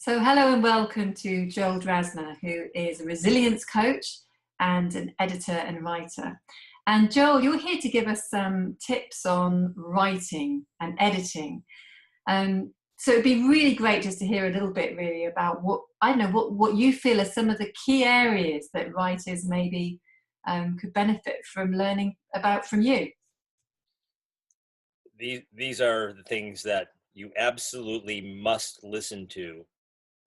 So hello and welcome to Joel Drazner, who is a resilience coach and an editor and writer. And Joel, you're here to give us some tips on writing and editing. So it'd be really great just to hear a little bit really about what you feel are some of the key areas that writers maybe could benefit from learning about from you. These are the things that you absolutely must listen to,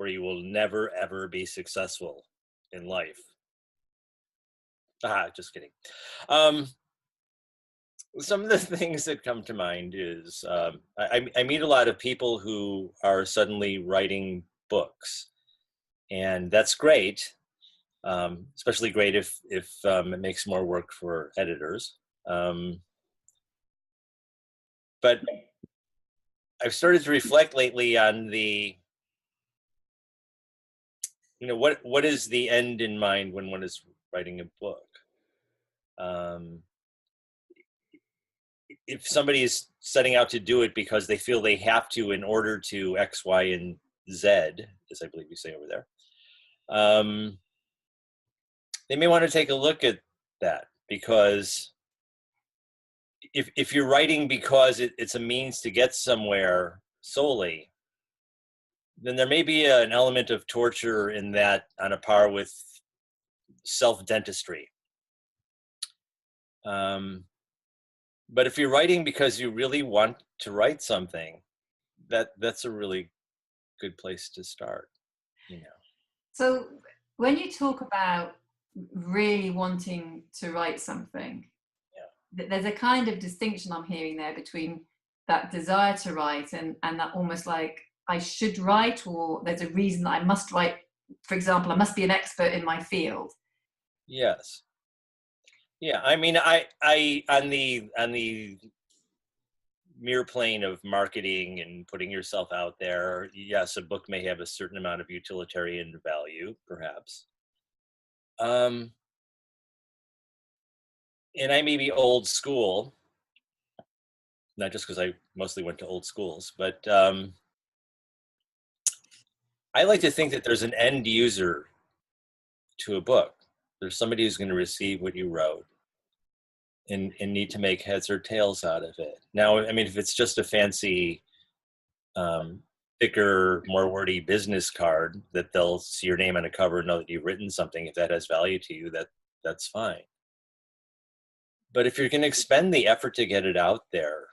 or you will never ever be successful in life. Just kidding. Some of the things that come to mind is I meet a lot of people who are suddenly writing books, and that's great. Especially great if it makes more work for editors. But I've started to reflect lately on what is the end in mind when one is writing a book. If somebody is setting out to do it because they feel they have to in order to X, Y, and Z, as I believe you say over there, they may want to take a look at that, because if you're writing because it's a means to get somewhere solely, then there may be an element of torture in that, on a par with self-dentistry. But if you're writing because you really want to write something, that's a really good place to start, So when you talk about really wanting to write something, there's a kind of distinction I'm hearing there between that desire to write and that almost like I should write, or there's a reason that I must write. For example, I must be an expert in my field. Yes. Yeah, I mean, I on the mere plane of marketing and putting yourself out there, yes, a book may have a certain amount of utilitarian value, perhaps. And I may be old school, not just because I mostly went to old schools, but I like to think that there's an end user to a book. There's somebody who's going to receive what you wrote and need to make heads or tails out of it. Now, I mean, if it's just a fancy, thicker, more wordy business card that they'll see your name on a cover and know that you've written something, if that has value to you, that's fine. But if you're going to expend the effort to get it out there,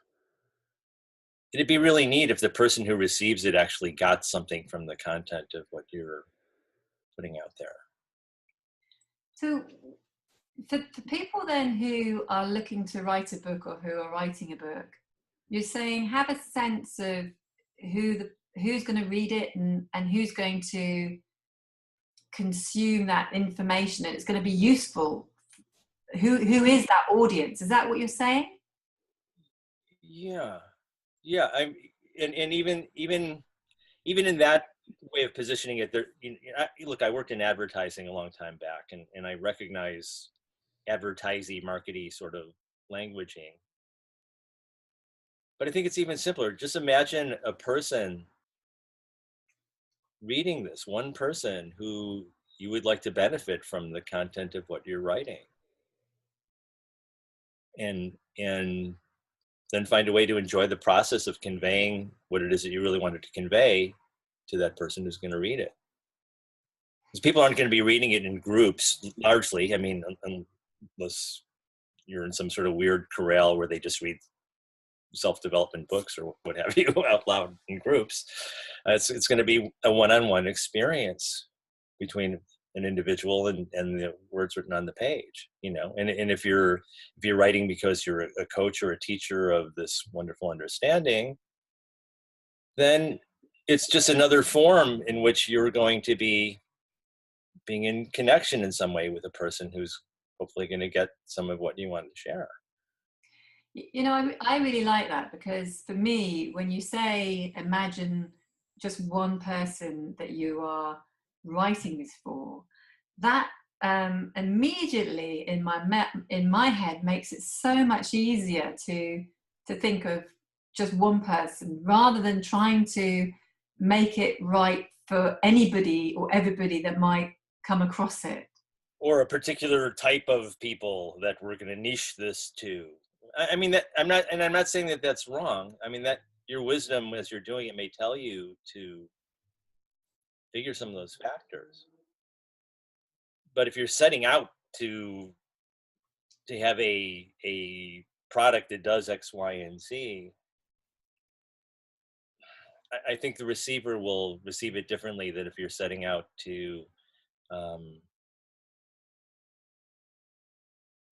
it'd be really neat if the person who receives it actually got something from the content of what you're putting out there. So for people then who are looking to write a book or who are writing a book, you're saying have a sense of who's going to read it and who's going to consume that information, and it's going to be useful. Who is that audience? Is that what you're saying? Yeah. And even in that way of positioning it, there. Look, I worked in advertising a long time back, and I recognize advertising, marketing sort of languaging. But I think it's even simpler. Just imagine a person reading this, one person who you would like to benefit from the content of what you're writing, and then find a way to enjoy the process of conveying what it is that you really wanted to convey to that person who's going to read it. Because people aren't going to be reading it in groups, largely. I mean, unless you're in some sort of weird corral where they just read self-development books or what have you out loud in groups. It's going to be a one-on-one experience between an individual and the words written on the page, and if you're writing because you're a coach or a teacher of this wonderful understanding, then it's just another form in which you're going to be being in connection in some way with a person who's hopefully going to get some of what you want to share. I really like that, because for me, when you say imagine just one person that you are writing this for, that immediately in my head makes it so much easier to think of just one person rather than trying to make it right for anybody or everybody that might come across it. Or a particular type of people that we're going to niche this to. I mean, that I'm not saying that that's wrong. I mean, that your wisdom as you're doing it may tell you to figure some of those factors. But if you're setting out to have a product that does X, Y, and Z, I think the receiver will receive it differently than if you're setting out to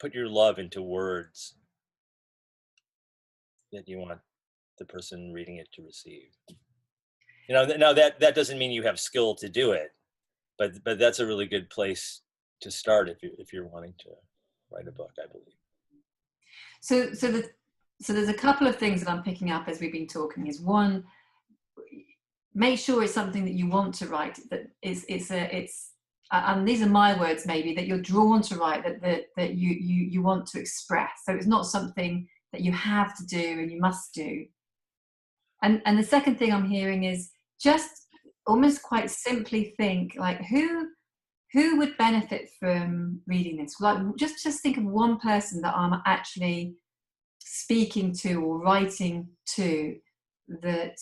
put your love into words that you want the person reading it to receive. You know, now that doesn't mean you have skill to do it, but that's a really good place to start if you're wanting to write a book, I believe. So there's a couple of things that I'm picking up as we've been talking. Is one, make sure it's something that you want to write, that it's and these are my words maybe, that you're drawn to write, that you want to express. So it's not something that you have to do and you must do. And the second thing I'm hearing is just almost quite simply think, like, who would benefit from reading this? Like, just think of one person that I'm actually speaking to or writing to that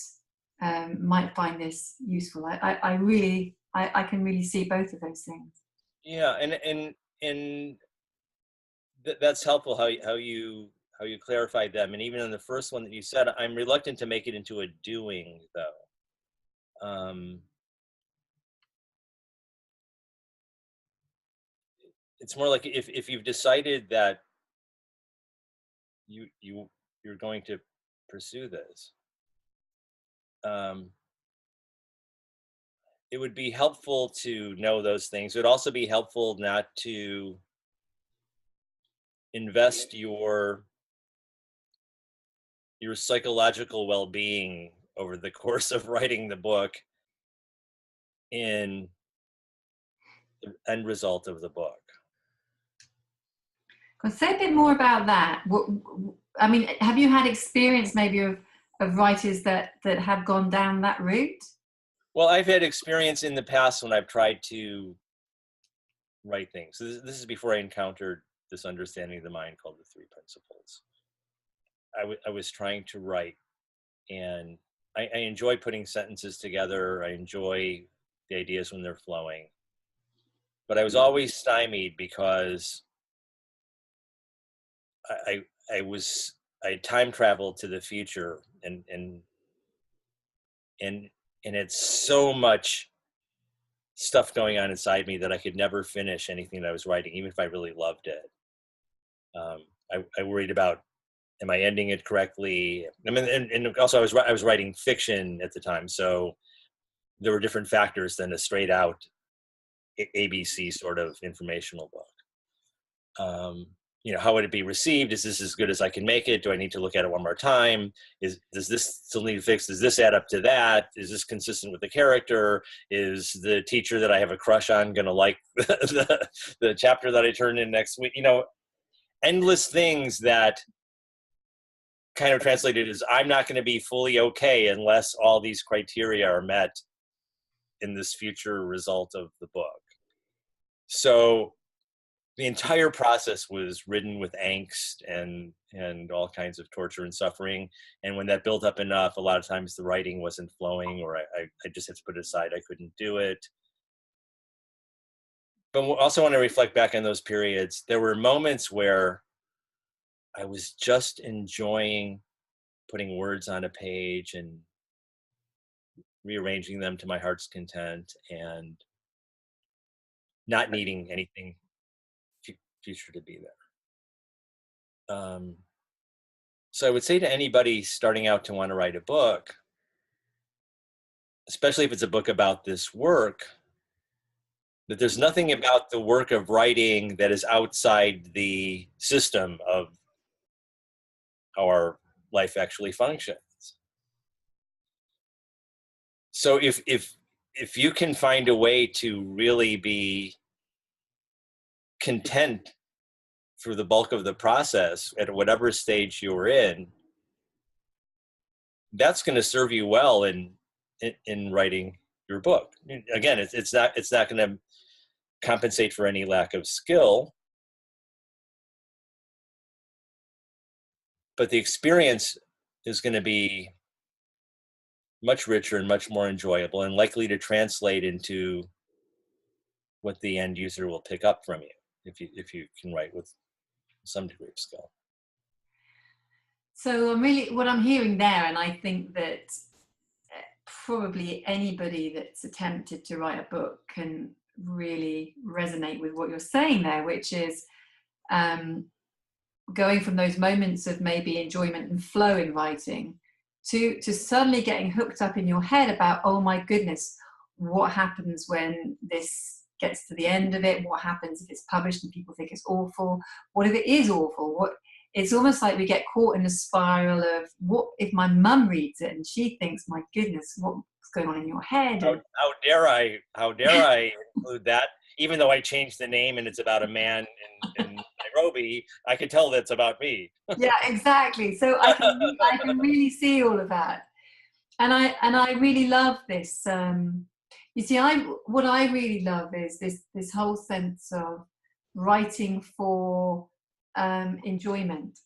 might find this useful. I can really see both of those things. Yeah, and that's helpful how you clarified them. And even in the first one that you said, I'm reluctant to make it into a doing, though. It's more like if you've decided that you're going to pursue this, it would be helpful to know those things. It would also be helpful not to invest your psychological well-being over the course of writing the book in the end result of the book. Say a bit more about that. I mean, have you had experience maybe of writers that have gone down that route? Well, I've had experience in the past when I've tried to write things. So this is before I encountered this understanding of the mind called the three principles. I was trying to write, and I enjoy putting sentences together. I enjoy the ideas when they're flowing. But I was always stymied because I time traveled to the future, and it's so much stuff going on inside me that I could never finish anything that I was writing, even if I really loved it. I worried about, am I ending it correctly? I mean, and also I was writing fiction at the time, so there were different factors than a straight out ABC sort of informational book. You know, how would it be received? Is this as good as I can make it? Do I need to look at it one more time? Does this still need to fix? Does this add up to that? Is this consistent with the character? Is the teacher that I have a crush on going to like the chapter that I turn in next week? You know, endless things that kind of translated as, I'm not going to be fully okay unless all these criteria are met in this future result of the book. So the entire process was ridden with angst and all kinds of torture and suffering. And when that built up enough, a lot of times the writing wasn't flowing, or I just had to put it aside. I couldn't do it. But also when I reflect back on those periods, there were moments where I was just enjoying putting words on a page and rearranging them to my heart's content and not needing anything future to be there. So I would say to anybody starting out to want to write a book, especially if it's a book about this work, that there's nothing about the work of writing that is outside the system of how our life actually functions. So if you can find a way to really be content for the bulk of the process at whatever stage you're in, that's going to serve you well in writing your book. Again, it's not going to compensate for any lack of skill, but the experience is going to be much richer and much more enjoyable, and likely to translate into what the end user will pick up from you if you can write with some degree of skill. So what I'm hearing there, and I think that probably anybody that's attempted to write a book can really resonate with what you're saying there, which is going from those moments of maybe enjoyment and flow in writing to suddenly getting hooked up in your head about, oh my goodness, what happens when this gets to the end of it? What happens if it's published and people think it's awful? What if it is awful? It's almost like we get caught in a spiral of, what if my mum reads it and she thinks, my goodness, what's going on in your head? How dare I include that? Even though I changed the name and it's about a man in Nairobi, I could tell that's about me. Yeah, exactly. So I can really see all of that, and I really love this. You see, what I really love is this whole sense of writing for enjoyment.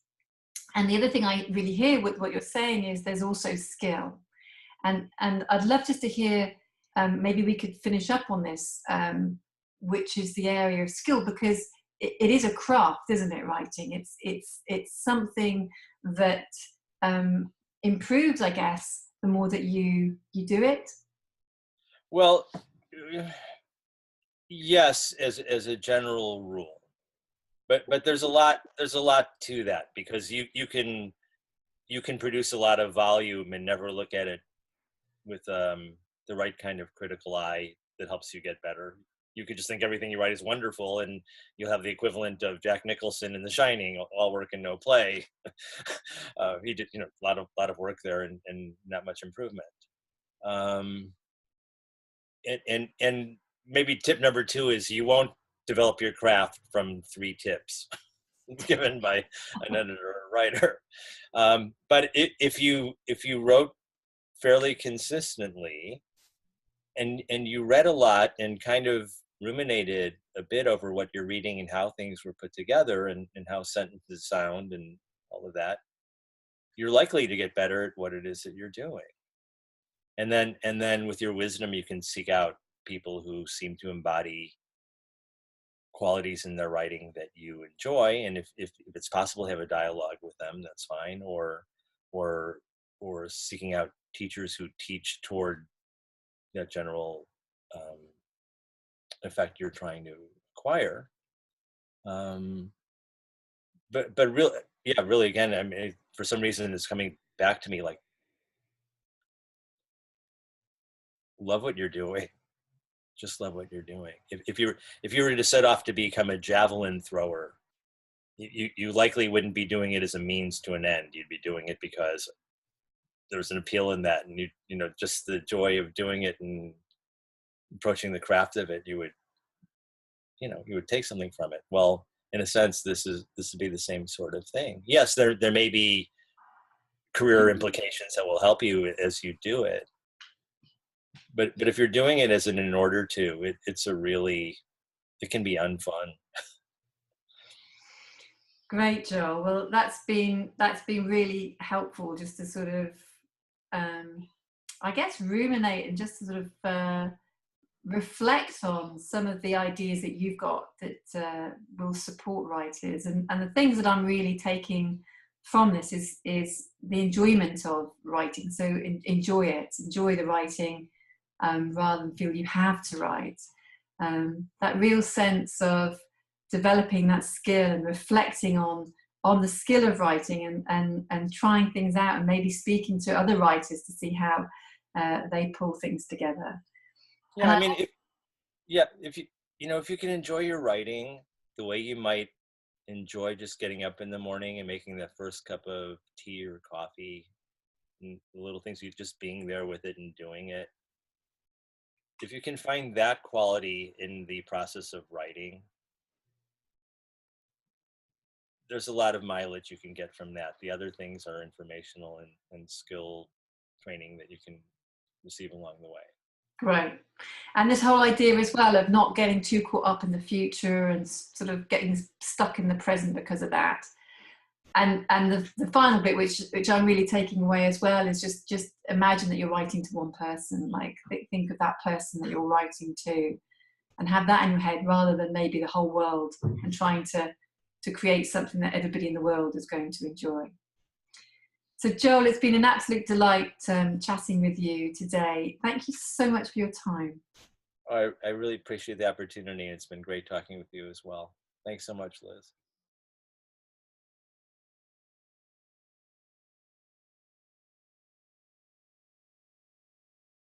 And the other thing I really hear with what you're saying is there's also skill, and I'd love just to hear. Maybe we could finish up on this, which is the area of skill, because it is a craft, isn't it? Writing, it's something that improves, I guess, the more that you do it. Well, yes, as a general rule, but there's a lot to that, because you can produce a lot of volume and never look at it with the right kind of critical eye that helps you get better. You could just think everything you write is wonderful, and you'll have the equivalent of Jack Nicholson in The Shining, all work and no play. He did, a lot of work there and not much improvement. And maybe tip number 2 is you won't develop your craft from 3 tips given by an editor or writer. But if you wrote fairly consistently, and you read a lot and kind of ruminated a bit over what you're reading and how things were put together and how sentences sound and all of that, you're likely to get better at what it is that you're doing. And then with your wisdom, you can seek out people who seem to embody qualities in their writing that you enjoy, and if it's possible to have a dialogue with them, that's fine. Or seeking out teachers who teach toward that general effect you're trying to acquire. But really, again, I mean, for some reason, it's coming back to me like, love what you're doing. Just love what you're doing. If you were to set off to become a javelin thrower, you likely wouldn't be doing it as a means to an end. You'd be doing it because there's an appeal in that, and just the joy of doing it and approaching the craft of it, you would take something from it. Well, in a sense, this would be the same sort of thing. Yes, there may be career implications that will help you as you do it, but if you're doing it as in order to, it can be unfun. Great, Joel. Well, that's been really helpful, just to sort of I guess ruminate and just to sort of reflect on some of the ideas that you've got that will support writers, and the things that I'm really taking from this is the enjoyment of writing. So enjoy the writing, rather than feel you have to write. That real sense of developing that skill and reflecting on the skill of writing, and trying things out, and maybe speaking to other writers to see how they pull things together. Yeah, I mean, if you can enjoy your writing the way you might enjoy just getting up in the morning and making that first cup of tea or coffee, and the little things, you just being there with it and doing it. If you can find that quality in the process of writing, there's a lot of mileage you can get from that. The other things are informational and skill training that you can receive along the way. Great. And this whole idea as well of not getting too caught up in the future and sort of getting stuck in the present because of that. And the final bit, which I'm really taking away as well, is just imagine that you're writing to one person. Like think of that person that you're writing to, and have that in your head rather than maybe the whole world, and trying to create something that everybody in the world is going to enjoy. So Joel, it's been an absolute delight chatting with you today. Thank you so much for your time. I really appreciate the opportunity. It's been great talking with you as well. Thanks so much, Liz.